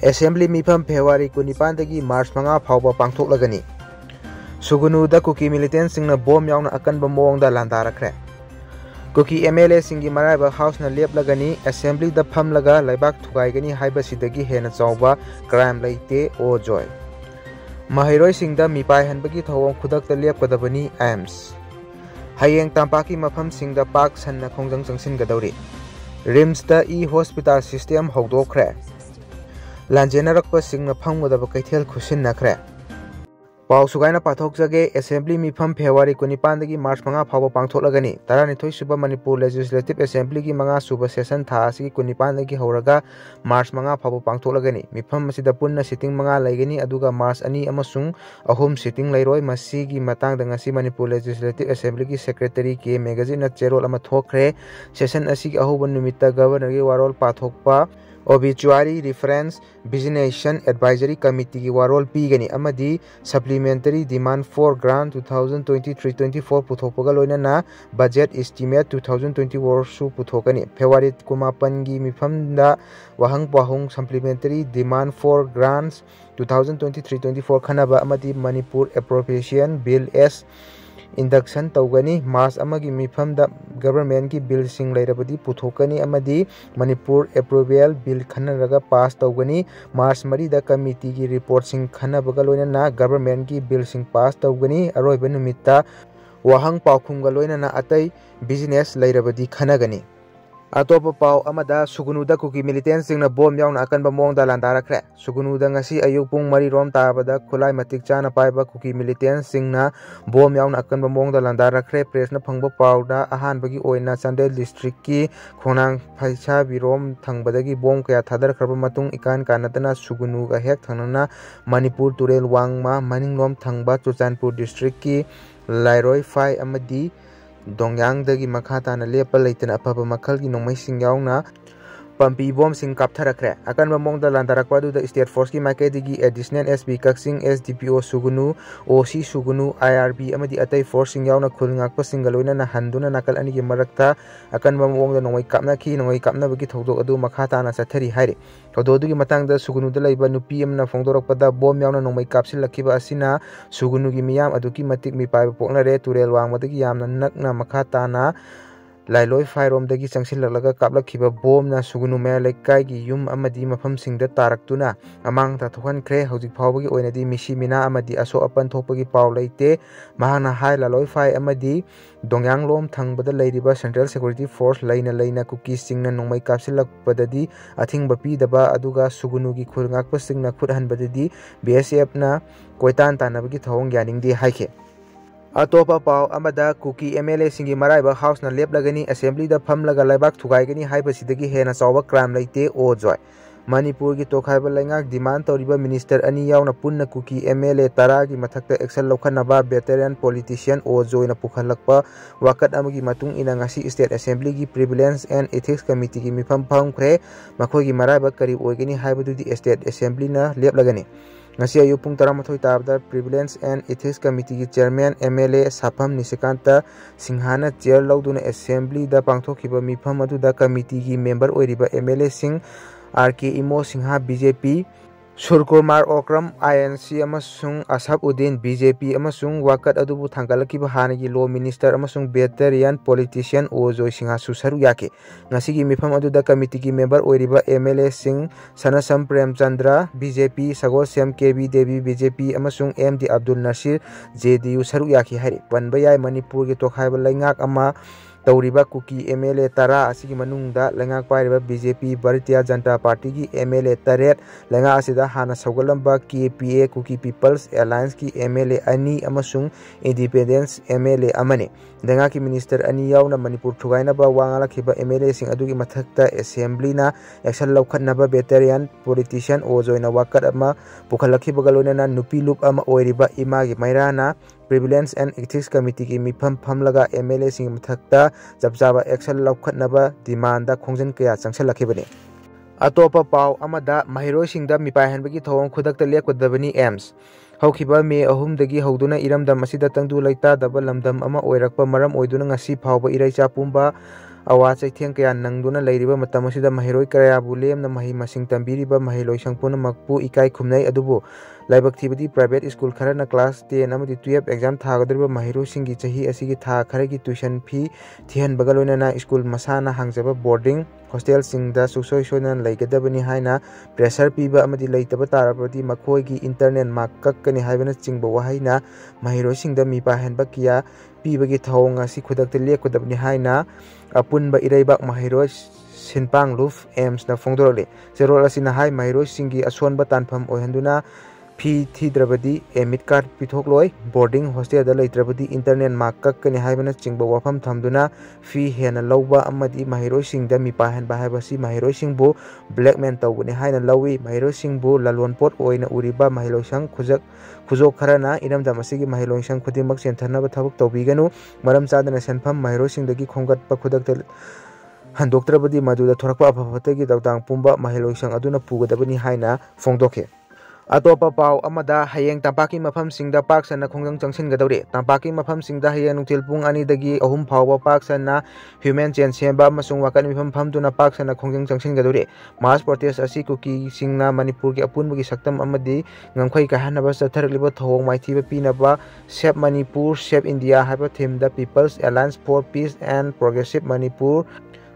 Assembly Mifam February 19 March 5 fauba pangthoklagani. Sugunuda Kuki militants singna bom yauna akanba mawngda landarakre. Kuki MLA singi maraiba house na leplagani assembly da phamlaga laibak thugaigani haiba sidagi hena chawba crime leite o joy. Mahiroi singda mipai hanbagi thawong khudakta lepkadabani AIMS. Hayeng tampaki mafam singda pak sanna khongjang changsin gadawri. RIMS da e-hospital system hawdokre. Lanjenarakpa singna phamgadaba kaithel khusin nakre. Pau sugaina pathokjage Assembly Mifam February 19 March 5 fauba pangthoklagani. 12 suba Manipur Legislative Assembly ki manga suba session tha asigi 19 gi horaga March 5 fauba pangthoklagani. Mifam asida punna sitting manga laigani aduga March 2 amasung ahum sitting lairoi masigi matangda ngasi Manipur Legislative Assembly ki Secretary ke magazine na cherol ama thokre. Session asigi ahuban numitta Governor gi warol pathokpa Obituary Reference Visitation Advisory Committee ki warol pigani amadi supplementary demand for grant 2023-24 puthokpaga loinana budget estimate 2024 su puthokani. February 18 gi mifamda wahang pahung supplementary demand for grants 2023-24 khanaba amadi Manipur Appropriation Bill S induction tawgani. March amagi mifamda government ki bill sing lairabadi puthokani amadi Manipur approval bill khanaraga pass tawgani. March 3 da committee ki report sing khanabaga loinana government ki bill sing pass tawgani. Aroiba numitta wahang paukhumga loinana atai business lairabadi khanagani. Atopa pau amada Sugunuda Kuki militants singna bom yauna akanba mawngda landarakre. Sugunuda ngasi ayuk pung 3 rom tabada khulai matik chana paiba Kuki militants singna bom yauna akanba mawngda landarakre. Press na phangba pauda ahanbagi oina Chandel district ki khonang phaisa birom thangbadagi bom kaya thadarkhraba matung ikan kanatana Sugunuga hek thanana Manipur Turel wangma maninglom thangba Chuchanpur district ki Lairoi Phai amadi Dongyang dagi makhatana lepa leitana apapa makhalgi nongmai sing yauna pampi bom sing kaptharakre. Akan mamongda landarakwa du da state force ki maikaidigi additional SP Kaksing SDPO Sugunu OC Sugunu IRB amadi atai force sing yauna khulngakpa singaloina na handuna nakal ani gi marakta akan mamongda nongmai kapna bagi thodok adu makhatana sathari haire. Thododu gi matangda Sugunu da laiba nupi amna phongdorakpada bom yauna nongmai kapsilakiba asina Sugunu gi miyam aduki matik mi paiba poknare Turel wangmadagi yamna nakna makhatana Lailoi Phairom dagi changsilaklaga kaplakhiba bom na Sugunu me lekai gi yum amadi mafam singda taraktuna amang ta thokhankhre. Hojik phawbagi oinadi misi mina amadi aso apan thokpagi paw leite. Mahana hai Lailoi Phai amadi Dongyang lom thangbada leiriba Central Security Force laina Kuki singna nongmai kapsilakpadadi athingba pidaba aduga Sugunu gi khulngakpa singna khuthanbadadi BSF na koitan tanabagi thawong yaningdi haike. Atopa pau amada Kuki MLA singi maraiba house na leplagani assembly da phamlaga laibak thugaigani haiba sidagi hena chawba crime leite o joy. Manipur gi tokhaiba laingak demand toriba minister ani yauna punna Kuki MLA tara gi mathakta action lokhanaba veteran politician o joy na pukhalakpa wakat amagi matung ina ngasi state assembly gi prevalence and ethics committee gi mifam phangkhre makhoi gi maraiba kari oigani haiba du di state assembly na leplagani. Ngasi ayu pung 13 tabda Prevalence and Ethics Committee ki Chairman MLA Sapham Nisikanta Singhana chair lauduna Assembly da pangthokiba mifam adu da committee ki member oiriba MLA Singh RK Imo Singha BJP Surkumar Okram INC amasung Ashabuddin BJP amasung wakat adubu thangkalakiba hanagi law minister amasung veteran politician Ojoi Singha susaru yake. Ngasigi mifam aduda committee ki member oiriba MLA Singh Sanasam Premchandra BJP Sagol Syam KB Devi BJP amasung MD Abdul Nasir JDU saru yake hari. Panbayai Manipur ki tokhaiba laingak ama Tauriba Kuki MLA Tara asigi manungda lengak pairiba BJP Bharatiya Janata Party ki MLA Taret lenga asida hana saugalamba KPA Kuki People's Alliance ki MLA ani amasung Independence MLA amane. Lenga ki minister ani yauna Manipur thugainaba wangalakhiba MLA sing adugi mathakta assembly na action laukhatnaba veteran politician Ojoi na wakat ama pukhalakhiba galonena nupi lup ama oiriba imagi mairana Prevalence and Ethics Committee ki mifam phamlaga MLA sing mathakta japjaba action laukhatnaba demanda khongjan kaya changsalakibani. Atopa pau amada mahiroi singda mipai hanbagi thawong khudakta lepkadabani AIMS. Haukiba May 3 dagi hauduna iramdam asida tangdu laita daba lamdam ama oirakpa maram oiduna ngasi phawba iraicha pumba awa chaitheng kaya nangduna leiriba matam asida mahiroi karayabu lemna mahi masing tambiriba mahiloisang punamakpu ikai khumnai adubu laibak thibadi private school kharana class 10 amadi 12 exam thagadriba mahiro singi chahi asigi tha kharagi tuition fee thihan bagaloina school masana hangjaba boarding hostel singda susoi sonan laigadabani haina pressure piba amadi leitaba tarabadi makhoigi internet mark kakkani haibana chingba wahaina mahiro singda mipa henba kiya pibagi thawng asi khudakte lekudabni haina apunba iraibak mahiro sinpang luf aims na fongdorole serol asina hai mahiro singi asonba tanpham ohenduna fee thidrabadi emit card pithokloi boarding hostel da leitrabadi internet mark kakkani haibana chingba wafam thamduna fee hena lawba amadi mahiro singda mipa henba haibasi mahiro singbu blackmail tawgani haina lawi mahiro singbu lalonpot oina uriba mahilosang khujok kharana inamda masigi mahilosang khudimak chenthana ba thabuk tawbiganu maram chadana senpham mahiro singdagi khongatpa khudakta handoktrabadi maduda thorakpa aphafatagi dawtang pumba mahilosang aduna pugadabani haina fongdokhe Atopa pau amada hayeng tampaki mafam singda park sana khongjang changsin gadawre tampaki mafam singda hayeng nungtil pung ani dagi ahum phawba park sana human chain semba amasung wakan mifam phamduna park sana khongjang changsin gadawre mass protest asi kuki singna manipur gi apunbugi saktam amadi ngamkhai kahanaba satharliba thawong maithiba pinaba save manipur save india haba theme the people's alliance for peace and progressive manipur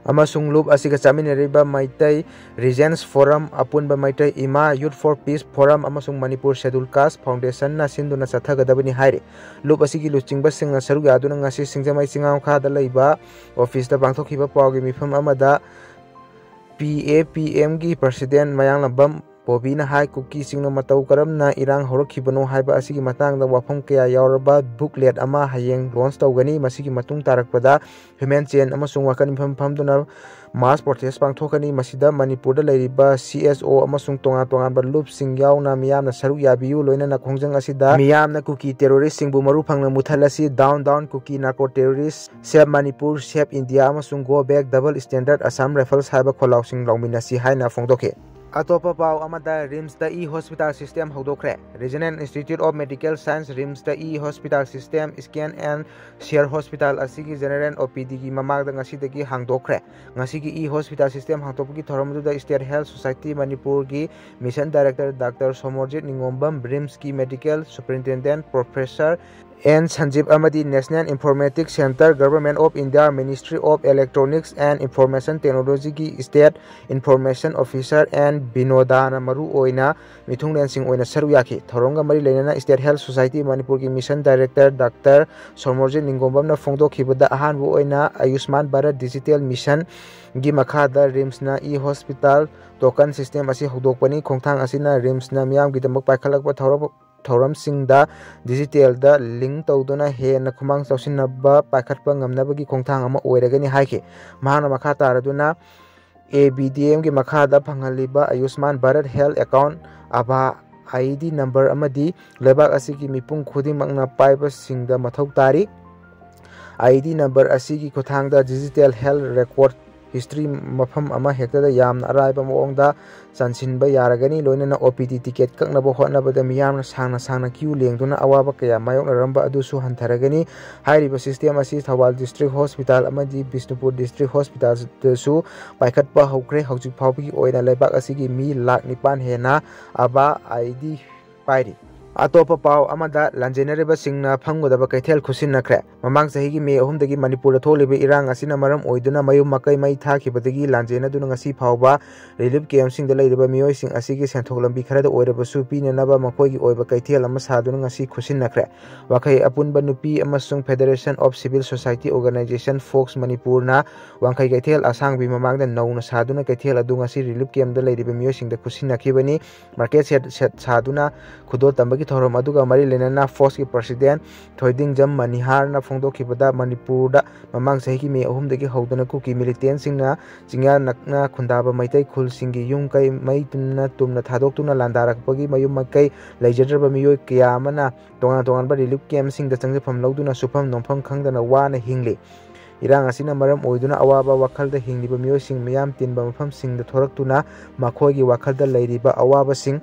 amasung loop asiga chaminariba maitai regents forum apunba maitai ima youth for peace forum amasung manipur schedule caste foundation na sinduna sathagadabani haire loop asigi luchingba singna saru yaduna ngasi singjamai singaw khada leiba office da bangthokhiba pawgi mifam amada PAPM gi president mayang lambam Bobina hai kuki singno matau karamna irang horokhibano haiba asigi matangda wafam kaya yauraba booklet ama hayeng launch tawgani masigi matung tarakpada human chain amasung wakan phamduna mass protest pangthokani masida manipurda leiriba CSO amasung tonga loop sing yauna miyamna saru yabiu loinana khongjang asida miyamna kuki terrorist singbu maru phangna muthalasi down kuki narco terrorist save manipur save india amasung go back double standard assam rifles haiba kholaw sing longminasi haina fongdokhe Atopa pau amada RIMS da e-hospital system hodokre Regional Institute of Medical Science RIMS da e-hospital system scan and share hospital asigi general OPD gi mamagda ngasidagi hangdokre ngasigi e-hospital system hangtopgi thoramdu da State Health Society Manipur gi mission director Dr. Somorjit Ningombam RIMS ki medical superintendent professor N. Sanjeev Amadi National Informatics Center Government of India Ministry of Electronics and Information Technology ki State Information Officer and Binodana Maru Oina Mithunglen Singh Oina Saru Yaki Thoronga Mari Lenana State Health Society Manipur ki Mission Director Dr. Somorjit Ningombam na Fongdokhibada ahanbu oina Ayushman Bharat Digital Mission gi makhada RIMS na e-hospital token system asi hodokpani khongthang asina RIMS na miyam gi damak paikhalakpa Thoram Singda digital da link tawduna hena khumang chawsinaba paikhatpa ngamnabagi khongthang ama oiragani haike mahana makha taraduna ABDM gi makha da phangaliba Ayushman Bharat Health Account aba ID number amadi lebak asigi mipung khudimangna paiba singda mathau tari ID number asigi khothangda digital health record history mafam ama hektada yamna araiba moongda chansinba yaragani loinana OPD ticket kaknaba hotnabada miyamna sangna queue lengduna awaba kaya mayokna ramba adusu hantaragani hairiba system asi Thawal District Hospital amadi Bishnupur District Hospital su paikhatpa hokre hojik phawbi oina lebak asigi mi lakh 9 hena aba ID pairi Atopa pau amada lanjenariba singna phanggodaba kaithel khusinakre mamang sahigi me ahumdagi manipur tholibe irang asina maram oiduna mayum makai mai thakibadagi lanjena duna ngasi phawba relief camp singda leiriba miyoi sing asigi senthok lambi kharada oiraba su pinanaba makoigi oiba kaithel ama saduna ngasi khusinakre wakai apunba nupi amasung Federation of Civil Society Organization Fox Manipur na wangkai kaithel asangbi mamangda nauna saduna kaithel adu ngasi relief camp da leiriba miyoi singda khusinakibani market set saduna khudol tambagi thorom aduga mari lenana Fox ki president Thoiding Jam Manihar na fongdokhibada Manipur da mamang sahi me ahumdagi howdana ku ki militant singna chingya nakna khundaba maitai khul singi yung kai mai tumna thadokuna landarakpagi mayum makai leijadraba miyoi kya amana tongan ba relief camp singda changjafam lawduna supam nompham khangdana wana hingli irang asina maram oiduna awaba wakhalda hingliba miyoi sing miyam tinba mafam singda thoraktuna makhoigi wakhalda leiriba awaba sing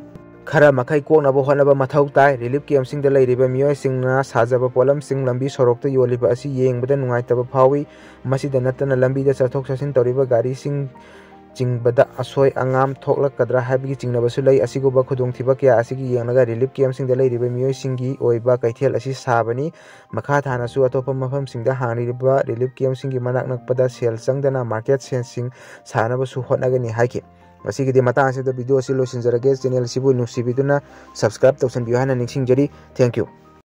खरा मखै कोकनब होनब मथौ ताई relief camp सिंग दा लेरिबा मियोय सिंगना साजब pollen सिंग लंबी सड़क योलिबा असि येंगबदा नुंगाइतब फावी मसिदा नतना लंबी दा चथोक चसिन तौरिबा गाड़ी सिंग चिंगबदा असोय अंगाम थोकलकदरा हाबिगी चिंगनबसु लै असिगुबा खुदोंथिबा क्या असिगी येंगनगा रिलीफ कैम्प सिंग दा लेरिबा मियोय सिंगी ओइबा कैथेल असि साबनी मखा थानासु अतोपा मफम सिंगदा हांगरिबा रिलीफ कैम्प सिंगी मनाक नकपदा सेल चंगदना मार्केट सेंसिंग सानबसु होटनगनी हाइके असिगिदि मतांग से वीडियो असि लोसिनजरगे चैनल सिबु नुसिबिदुना सब्सक्राइब तौसनबियो हाना निंगसिंगजरी थैंक यू।